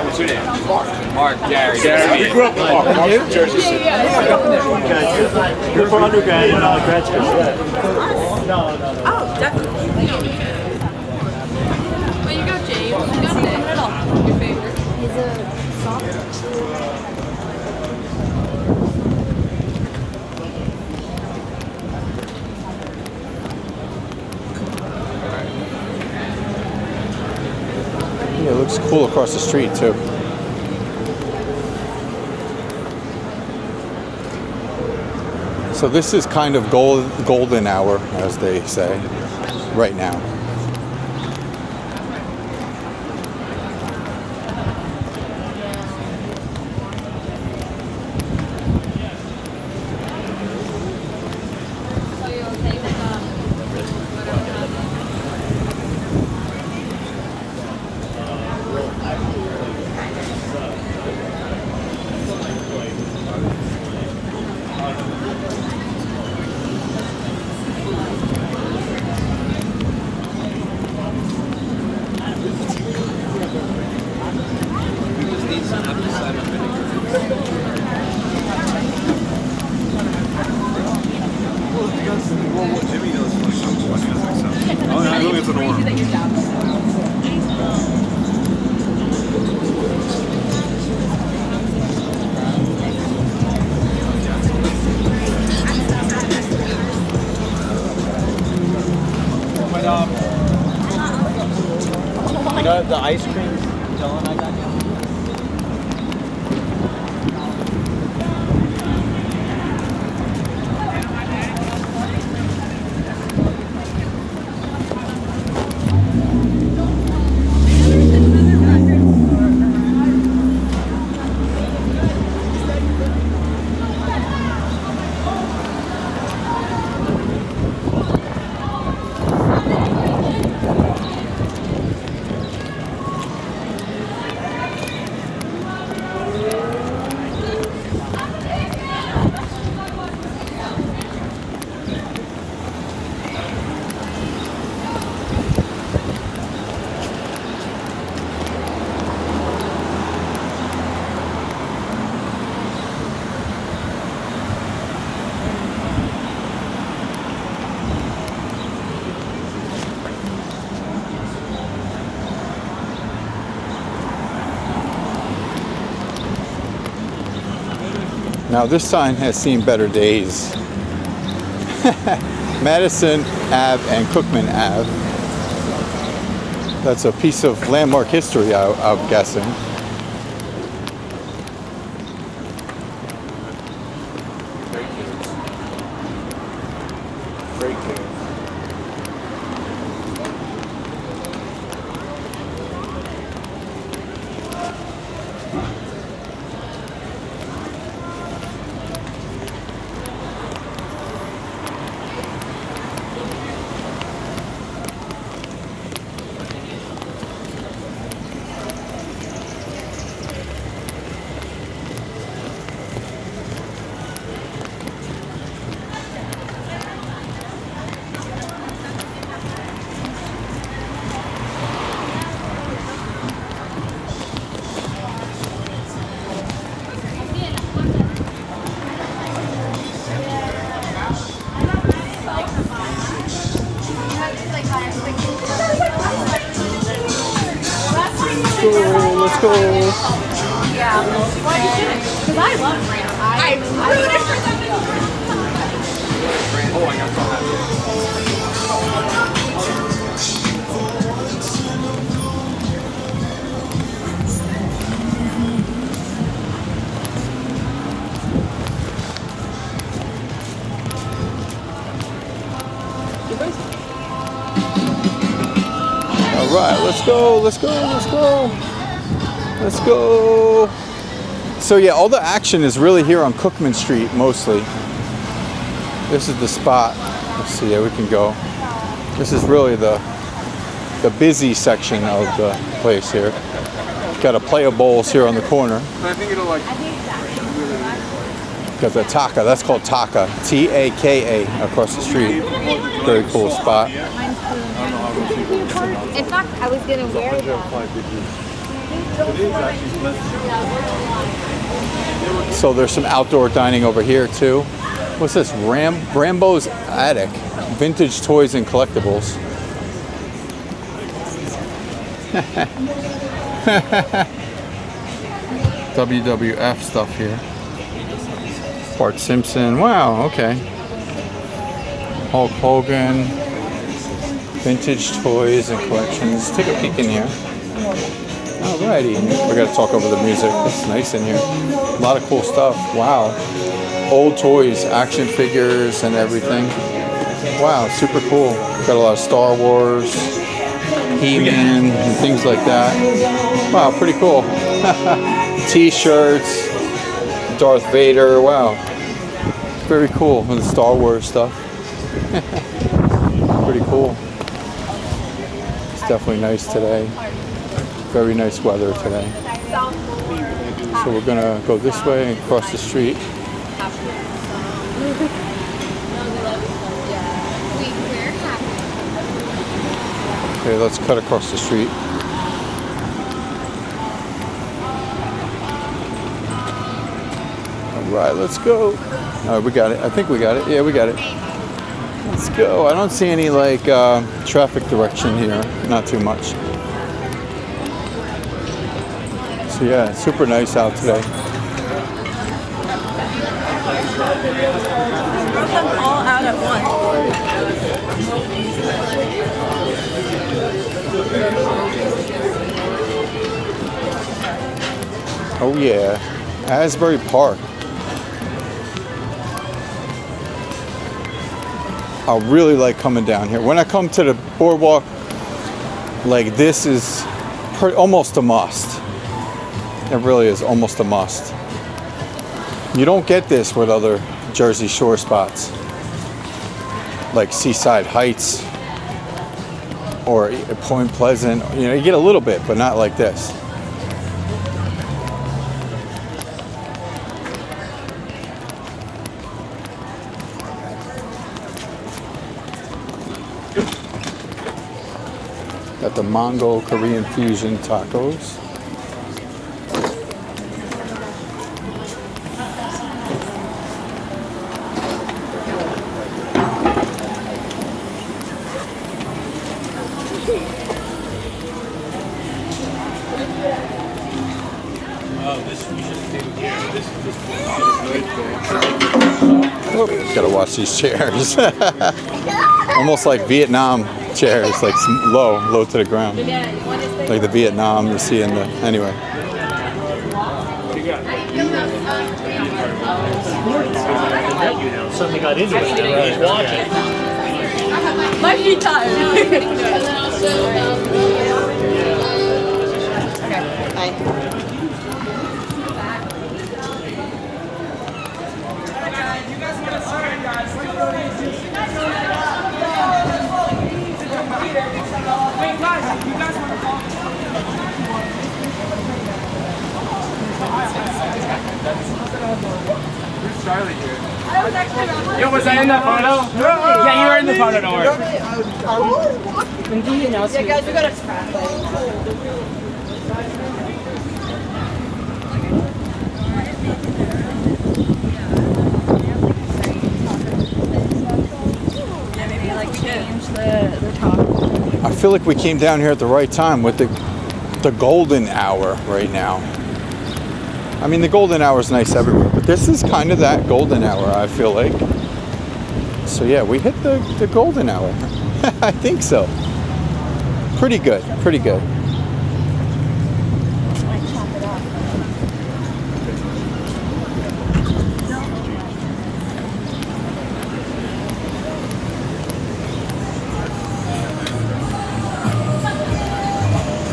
What's your name? Mark. Gary. We grew up in Mark. Mark's from Jersey City. You're from undergrad and grad school. No. Oh, definitely. Well, you go, James. You got it. Your favorite. He's a soccer. Yeah, it looks cool across the street too. So this is kind of golden hour, as they say, right now. You know the ice cream Dylan I got you? Now this sign has seen better days. Madison Ave and Cookman Ave. That's a piece of landmark history, I'm guessing. Let's go. Yeah. Why you shouldn't? Because I love Random. I rooted for them. Oh, I got that. All right, let's go, let's go, let's go. Let's go. So yeah, all the action is really here on Cookman Street mostly. This is the spot. Let's see, yeah, we can go. This is really the busy section of the place here. Got a play of bowls here on the corner. I think it'll like. Got the Taka, that's called Taka, T-A-K-A, across the street. Very cool spot. Mine's blue. In fact, I was gonna wear them. So there's some outdoor dining over here too. What's this? Rambo's Attic. Vintage toys and collectibles. WWF stuff here. Bart Simpson. Wow, okay. Hulk Hogan. Vintage toys and collections. Take a peek in here. Alrighty. We gotta talk over the music. It's nice in here. A lot of cool stuff. Wow. Old toys, action figures and everything. Wow, super cool. Got a lot of Star Wars, He-Man, and things like that. Wow, pretty cool. T-shirts, Darth Vader. Wow. Very cool. And the Star Wars stuff. Pretty cool. It's definitely nice today. Very nice weather today. So we're gonna go this way and cross the street. Okay, let's cut across the street. All right, let's go. All right, we got it. I think we got it. Yeah, we got it. Let's go. I don't see any like traffic direction here. Not too much. So yeah, it's super nice out today. Brought them all out at once. Oh yeah, Asbury Park. I really like coming down here. When I come to the boardwalk, like this is almost a must. It really is almost a must. You don't get this with other Jersey Shore spots, like Seaside Heights or Point Pleasant. You know, you get a little bit, but not like this. Got the Mongol Korean fusion tacos. Oh, gotta watch these chairs. Almost like Vietnam chairs, like low to the ground. Like the Vietnam you see in the, anyway. Suddenly got into it. He's watching. My feet tired. Okay, bye. Who's Charlie here? Yo, was I in that photo? Yeah, you were in the photo, don't worry. Yeah, guys, we got a I feel like we came down here at the right time with the golden hour right now. I mean, the golden hour is nice everywhere, but this is kind of that golden hour, I feel like. So yeah, we hit the golden hour. I think so. Pretty good, pretty good.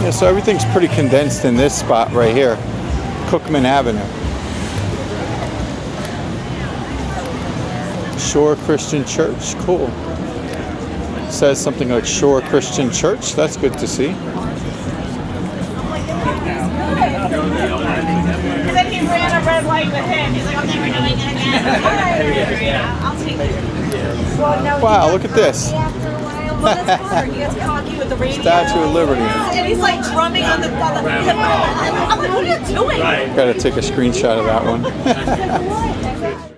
Yeah, so everything's pretty condensed in this spot right here. Cookman Avenue. Shore Christian Church, cool. Says something like Shore Christian Church, that's good to see. And then he ran a red light with him. He's like, I'm never doing it again. All right, I'll take it. Wow, look at this. After a while, Well, that's hard. He gets cocky with the radio. Statue of Liberty. And he's like drumming on the I'm like, what are you doing? Gotta take a screenshot of that one.